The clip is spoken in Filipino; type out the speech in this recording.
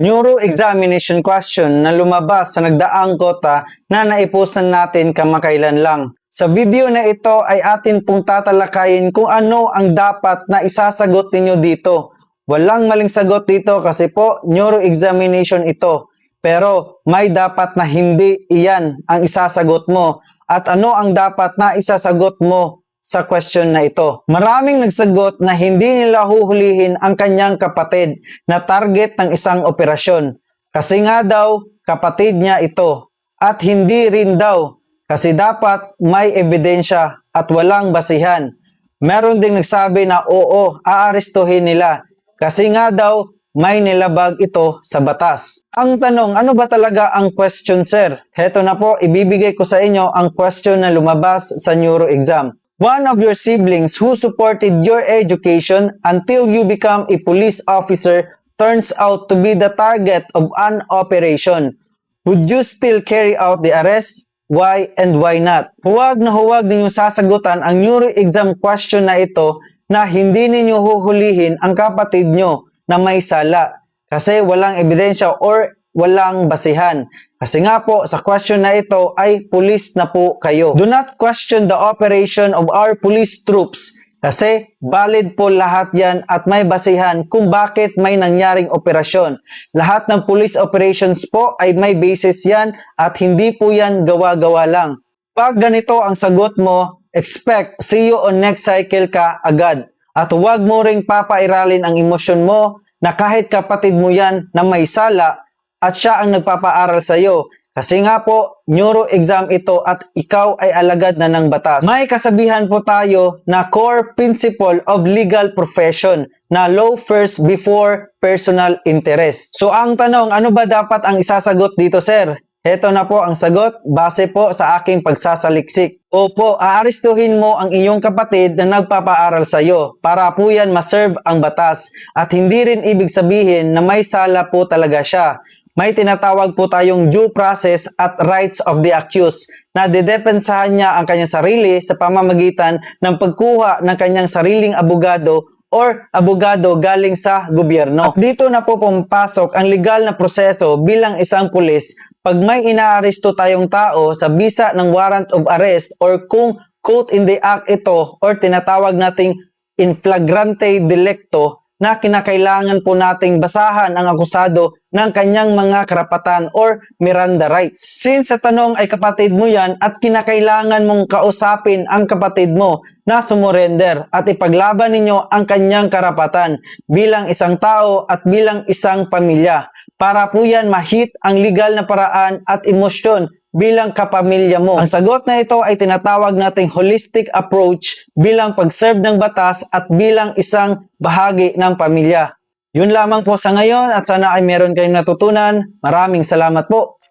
Neuro examination question na lumabas sa nagdaang kota na naipusan natin kamakailan lang. Sa video na ito ay atin pong tatalakayin kung ano ang dapat na isasagot ninyo dito. Walang maling sagot dito kasi po neuro examination ito. Pero may dapat na hindi iyan ang isasagot mo. At ano ang dapat na isasagot mo sa question na ito? Maraming nagsagot na hindi nila huhulihin ang kanyang kapatid na target ng isang operasyon. Kasi nga daw, kapatid niya ito. At hindi rin daw, kasi dapat may ebidensya at walang basihan. Meron ding nagsabi na oo, aarestuhin nila. Kasi nga daw, may nilabag ito sa batas. Ang tanong, ano ba talaga ang question, sir? Heto na po, ibibigay ko sa inyo ang question na lumabas sa neuro exam. One of your siblings who supported your education until you become a police officer turns out to be the target of an operation. Would you still carry out the arrest? Why and why not? Huwag na huwag ninyo sasagutan ang neuro exam question na ito na hindi ninyo huhulihin ang kapatid nyo na may sala kasi walang ebidensya or walang basihan. Kasi nga po, sa question na ito ay police na po kayo. Do not question the operation of our police troops kasi valid po lahat yan at may basihan kung bakit may nangyaring operasyon. Lahat ng police operations po ay may basis yan at hindi po yan gawa-gawa lang. Pag ganito ang sagot mo, expect see you on next cycle ka agad. At huwag mo ring papairalin ang emosyon mo na kahit kapatid mo yan na may sala at siya ang nagpapaaral sa iyo. Kasi nga po, neuro exam ito at ikaw ay alagad na ng batas. May kasabihan po tayo na core principle of legal profession na law first before personal interest. So ang tanong, ano ba dapat ang isasagot dito, sir? Heto na po ang sagot base po sa aking pagsasaliksik. Opo, aarestuhin mo ang inyong kapatid na nagpapaaral sa iyo para po yan ma-serve ang batas at hindi rin ibig sabihin na may sala po talaga siya. May tinatawag po tayong due process at rights of the accused na didepensahan niya ang kanyang sarili sa pamamagitan ng pagkuha ng kanyang sariling abogado or abogado galing sa gobyerno. At dito na po pumapasok ang legal na proseso bilang isang pulis pag may inaaresto tayong tao sa bisa ng warrant of arrest or kung quote in the act ito or tinatawag nating in flagrante delicto na kinakailangan po nating basahan ang akusado ng kanyang mga karapatan or Miranda rights. Since sa tanong ay kapatid mo yan at kinakailangan mong kausapin ang kapatid mo na sumurrender at ipaglaban ninyo ang kanyang karapatan bilang isang tao at bilang isang pamilya. Para po yan ma-hit ang legal na paraan at emosyon bilang kapamilya mo. Ang sagot na ito ay tinatawag nating holistic approach bilang pag-serve ng batas at bilang isang bahagi ng pamilya. Yun lamang po sa ngayon at sana ay meron kayong natutunan. Maraming salamat po.